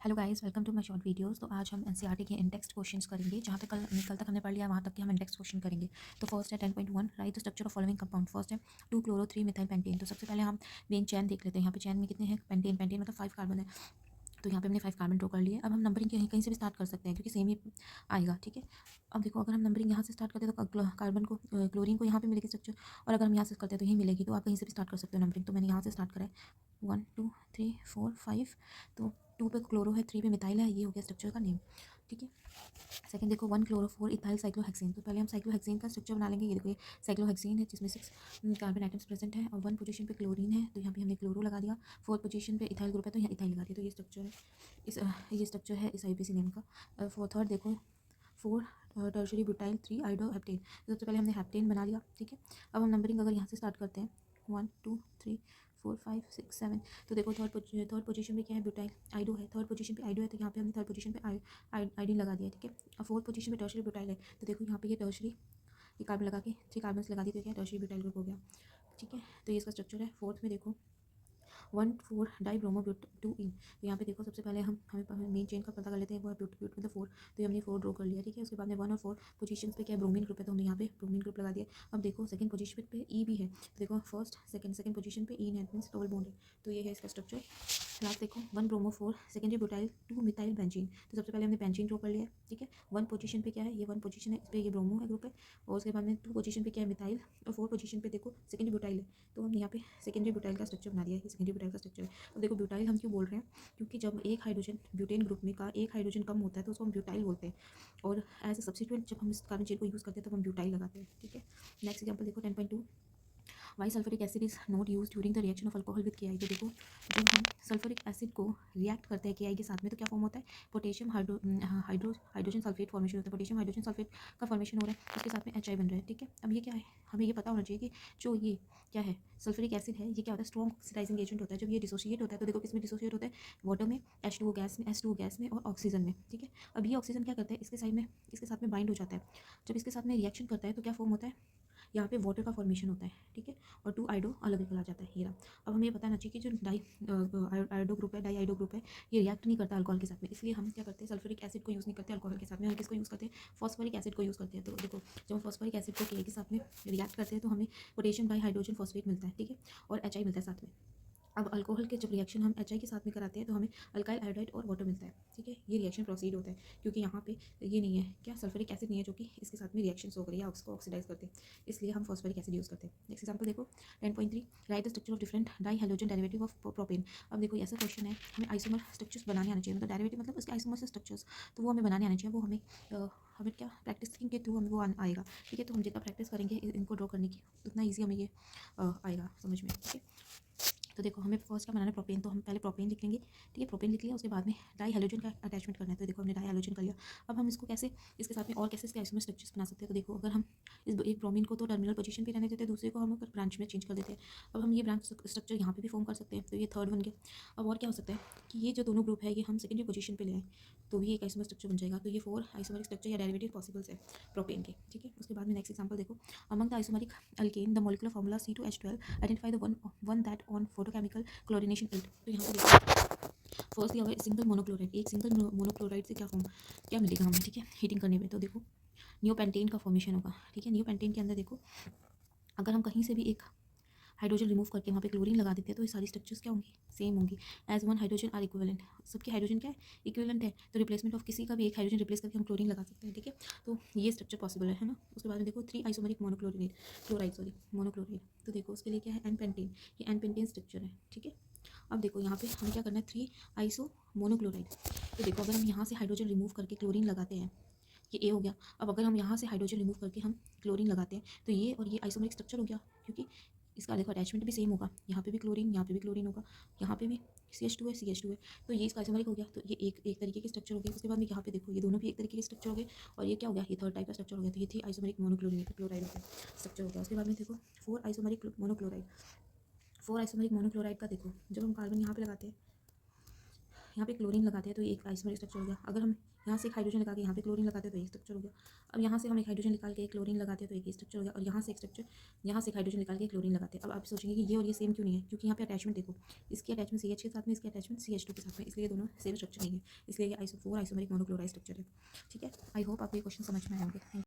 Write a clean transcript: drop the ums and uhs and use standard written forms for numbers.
Hello guys, welcome to my short videos. तो आज हम एनसीईआरटी के इन टेक्स्ट क्वेश्चंस करेंगे। जहाँ तक कल तक हमने पढ़ लिया, वहाँ तक के हम इन टेक्स्ट क्वेश्चन करेंगे। तो फर्स्ट है 10.1, right the structure of following compound. First है 2 क्लोरो 3 मिथाइल पेंटेन। तो सबसे पहले हम मेन चैन देख लेते हैं। यहाँ पे चैन में कितने हैं? पेंटेन पेंटेन मतलब 5 कार्बन है। तो यहाँ पे हमने 5 कार्बन ड्रॉ कर लिए। अब हम नंबरिंग कहीं कहीं से भी स्टार्ट कर सकते हैं, क्योंकि सेम ही आएगा। ठीक है, अब देखो, अगर हम नंबरिंग यहाँ से स्टार्ट करते हैं तो कार्बन को क्लोरीन को यहाँ पे मिलेगी स्ट्रक्चर, और अगर हम यहाँ से करते हैं तो यही मिलेगी। तो आप कहीं से भी स्टार्ट कर सकते हो नंबरिंग। तो मैंने यहाँ से स्टार्ट करा है 1 2 3 4 5। तो 2 पे क्लोरो है, 3 पे मिथाइल है, ये हो गया स्ट्रक्चर का नेम। ठीक है, सेकंड देखो 1 क्लोरो 4 इथाइल साइक्लोहेक्सेन। तो पहले हम साइक्लोहेक्सेन का स्ट्रक्चर बना लेंगे। ये देखो, ये साइक्लोहेक्सेन है जिसमें 6 कार्बन आइटम्स प्रेजेंट है, और 1 पोजीशन पे क्लोरीन है, तो यहाँ पे हमने क्लोरो लगा दिया। 4 पोजीशन पे इथाइल ग्रुप है, तो यहाँ इथाइल लगा दिया। तो ये स्ट्रक्चर है ये स्ट्रक्चर है इस आईपीसी नेम का। थर्ड देखो 4 टर्शरी ब्यूटाइल 3 आइडो हेप्टेन। सबसे पहले हमने हेप्टेन बना लिया। ठीक है, अब हम नंबरिंग अगर यहाँ से स्टार्ट करते हैं 1 2 3 4 5 6 7। तो देखो थर्ड पोजीशन पे क्या है? ब्यूटाइल आइडो है। थर्ड पोजीशन पे आइडो है, तो यहाँ पे हमने थर्ड पोजीशन पे आइडिन लगा दिया। ठीक है, अब फोर्थ पोजीशन पे टर्शरी ब्यूटाइल है, तो देखो यहाँ पे ये टर्शरी, ये कार्बन लगा के 3 कार्बन लगा दी, तो क्या टर्शरी ब्यूटाइल ग्रुप हो गया। ठीक है, तो ये इसका स्ट्रक्चर है। फोर्थ में देखो 1,4 डाई ब्रोमो 2 इन। तो यहाँ पे देखो, सबसे पहले हमें मेन चेन का पता कर लेते हैं। वो है ब्यूट मतलब 4, तो ये हमने 4 ड्रॉ कर लिया। ठीक है, उसके बाद में 1 और 4 पोजीशन पे क्या है? ब्रोमीन ग्रुप है, तो हमने यहाँ पे ब्रोमीन ग्रुप लगा दिया। अब देखो सेकंड पोजीशन पे ई भी है, तो देखो फर्स्ट सेकंड पोजीशन पे ई है, मींस डबल बॉन्ड है, तो ये है इसका स्ट्रक्चर। लास्ट देखो 1 bromo 4 secondary butyl 2 methyl benzene. तो सबसे पहले हमने बेंजीन ड्रॉ कर लिया है। ठीक है, 1 पोजीशन पे क्या है? ये 1 पोजीशन है, इस पर ये ब्रोमो है ग्रुप है, और उसके बाद में 2 पोजीशन पे क्या है? मिथाइल, और 4 पोजीशन पे देखो सेकेंडरी ब्यूटाइल है, तो हम यहाँ पे सेकेंडरी ब्यूटाइल का स्ट्रक्चर बना दिया है। ये सेकेंडरी ब्यूटाइल का स्ट्रक्चर है। अब देखो ब्यूटाइल हम क्यों बोल रहे हैं? क्योंकि जब एक हाइड्रोजन ब्यूटेन ग्रुप में का एक हाइड्रोजन कम होता है तो उसको हम ब्यूटाइल बोलते हैं, और एज ए सब्सिट्यूएंट जब हम इस कार्बन चेन को यूज़ करते हैं तब हम ब्यूटाइल लगाते हैं। ठीक है, नेक्स्ट एग्जाम्पल देखो 10.2, why sulphuric acid is not use during the reaction of alcohol with K I. तो देखो, जब हम सल्फ्यूरिक एसिड को रिएक्ट करते हैं के आई के साथ में, तो क्या फॉर्म होता है? पोटेशियम हाइड्रोजन सल्फेट फॉर्मेशन होता है। पोटेशियम हाइड्रोजन सल्फेट का फॉर्मेशन हो रहा है, उसके साथ में एच आई बन रहा है। ठीक है, अब ये क्या है? हमें ये पता होना चाहिए कि जो ये क्या है, सल्फ्यूरिक एसिड है, ये क्या होता है? स्ट्रॉन्ग ऑक्सीडाइजिंग एजेंट होता है। जब ये डिसोशिएट होता है, तो देखो किस में डिसोशिएट होता है? वाटर में, H2O गैस में और ऑक्सीजन में। ठीक है, अब ये ऑक्सीजन क्या करता है? इसके साथ में बाइंड हो जाता है। जब इसके साथ में रिएक्शन करता है तो क्या फॉर्म होता है? यहाँ पे वाटर का फॉर्मेशन होता है। ठीक है, और 2 आइडो अलग निकल आ जाता है, हीरा। अब हमें ये बताना चाहिए कि जो आइडो ग्रुप है, डाई आइडो ग्रुप है, ये रिएक्ट नहीं करता अल्कोहल के साथ में, इसलिए हम क्या करते हैं? सल्फ्यूरिक एसिड को यूज़ नहीं करते अल्कोहल के साथ में। हम किसको यूज़ करते हैं? फॉस्फोरिक एसिड को यूज़ करते हैं। तो देखो, जब हम फॉस्फोरिक एसिड को के साथ में रिएक्ट करते हैं तो हमें पोटेशियम डाई हाइड्रोजन फॉस्फेट मिलता है। ठीक है, और एच मिलता है साथ में। अब अल्कोहल के जब रिएक्शन हम एच के साथ में कराते हैं तो हमें अल्काइल आयोडाइड और वाटर मिलता है। ठीक है, ये रिएक्शन प्रोसीड होता है, क्योंकि यहाँ पे ये नहीं है क्या? सल्फ्यूरिक एसिड नहीं है जो कि इसके साथ में रिएक्शन हो करें या उसको ऑक्सीडाइज करते हैं, इसलिए हम फॉस्फोरिक एसिड यूज़ करते हैं। नेक्स्ट एग्जाम्पल देखो 10.3, right the structure of different die halogen derivative of propane. अब देखो ऐसा क्वेश्चन है, हमें आइसोमर स्ट्रक्चर्स बनाने आने चाहिए, मतलब डेरिवेटिव मतलब उसके आइसोमर से स्ट्रक्चर्स, तो वो हमें बनाने आने चाहिए। वो हमें क्या प्रैक्टिसिंग के थ्रू हमें वो आएगा। ठीक है, तो हम जितना प्रैक्टिस करेंगे इनको ड्रॉ करने की, उतना ईजी हमें ये आएगा समझ में। ठीक है, तो देखो हमें फर्स्ट क्या बनाना है? प्रोपेन। तो हम पहले प्रोपेन लिख लेंगे। ठीक है, प्रोपेन लिख लिया, उसके बाद में डाई हेलोजन का अटैचमेंट करना है, तो देखो हमने डाई हेलोजन कर लिया। अब हम इसको कैसे इसके साथ में और कैसे इसके आइसोमर स्ट्रक्चर्स बना सकते हैं? तो देखो, अगर हम इस एक ब्रोमीन को तो टर्मिनल पोजीशन पे रहने देते हैं, दूसरे को हम अगर ब्रांच में चेंज कर देते हैं। अब हम ये ब्रांच स्ट्रक्चर यहाँ पे भी फॉर्म कर सकते हैं, तो ये थर्ड बन गया। अब और क्या हो सकता है कि ये जो दोनों ग्रुप है ये हम सेकेंडरी पोजीशन पे ले आए, तो भी एक आइसोमर स्ट्रक्चर बन जाएगा। तो ये 4 आइसोमरिक स्ट्रक्चर या डेरिवेटिव पॉसिबल्स है प्रोपेन के। ठीक है, उसके बाद में नेक्स्ट एग्जाम्पल देखो, among the isomeric alkane the molecular formula C2H12, identify the one that on photochemical chlorination इल्ट। तो यहाँ पे देखो फर्स्ट दिया हुआ है सिंगल मोनोक्लोराइड। एक सिंगल मोनोक्लोराइड से क्या मिलेगा हमें? ठीक है, हीटिंग करने में, तो देखो नियोपेंटेन का फॉर्मेशन होगा। ठीक है, नियोपेंटेन के अंदर देखो, अगर हम कहीं से भी एक हाइड्रोजन रिमूव करके वहाँ पे क्लोरीन लगा देते हैं तो ये सारी स्ट्रक्चर्स क्या होंगी? सेम होंगी। As one hydrogen are equivalent, सबके हाइड्रोजन क्या है? इक्विवेलेंट है, तो रिप्लेसमेंट ऑफ किसी का भी एक हाइड्रोजन रिप्लेस करके हम क्लोरीन लगा सकते हैं। ठीक है, तो ये स्ट्रक्चर पॉसिबल है ना। उसके बाद में देखो 3 आइसोमरिक मोनोक्लोराइड। तो देखो उसके लिए क्या है? एन पेंटेन, ये एन पेंटेन स्ट्रक्चर है। ठीक है, अब देखो यहाँ पे हमें क्या करना है? 3 आइसो मोनोक्लोराइड। तो देखो अगर हम यहाँ से हाइड्रोजन रिमूव करके क्लोरीन लगाते हैं, ये ए हो गया। अब अगर हम यहाँ से हाइड्रोजन रिमूव करके हम क्लोरीन लगाते हैं तो ये और ये आइसोमरिक स्ट्रक्चर हो गया, क्योंकि इसका देखो अटैचमेंट भी सेम होगा। यहाँ पे भी क्लोरीन, यहाँ पे भी क्लोरीन होगा, यहाँ पे भी CH2 है, तो ये इसका आइसोमरिक हो गया। तो ये एक तरीके के स्ट्रक्चर हो गए। उसके बाद में यहाँ पे देखो ये दोनों भी एक तरीके के स्ट्रक्चर हो गए, और ये क्या हो गया? ये थर्ड टाइप का स्ट्रक्चर हो गया। तो ये थी आइसोमरिक क्लोराइड हो गया, स्ट्रक्चर हो गया। उसके बाद में देखो 4 आइसोमरिक मोनोक्लोराइड। 4 आइसोमरिक मोनोक्लोराइड का देखो, जब हम कार्बन यहाँ पे लगाते हैं, यहाँ पे क्लोरीन लगाते हैं तो ये एक आइसोमर स्ट्रक्चर हो गया। अगर हम यहाँ से एक हाइड्रोजन लगा के यहाँ पे क्लोरीन लगाते हैं तो एक स्ट्रक्चर हो गया। अब यहाँ से हम एक हाइड्रोजन निकाल के एक क्लोरीन लगाते हैं तो एक स्ट्रक्चर हो गया। और यहाँ से एक स्ट्रक्चर, यहाँ से एक हाइड्रोजन निकाल के क्लोरीन लगाते हैं। अब आप सोचेंगे कि ये और ये सेम क्यों नहीं है, क्योंकि यहाँ पे अटैचमेंट देखो, इसकी अटैचमेंट CH के साथ में, इसकी अटैचमेंट CH2 के साथ में, इसलिए दोनों सेम स्ट्रक्चर नहीं है, इसलिए ये 4 आइसोमरिक मोनोक्लोराइड स्ट्रक्चर है। ठीक है, आई होप आपको ये क्वेश्चन समझ में आए होंगे।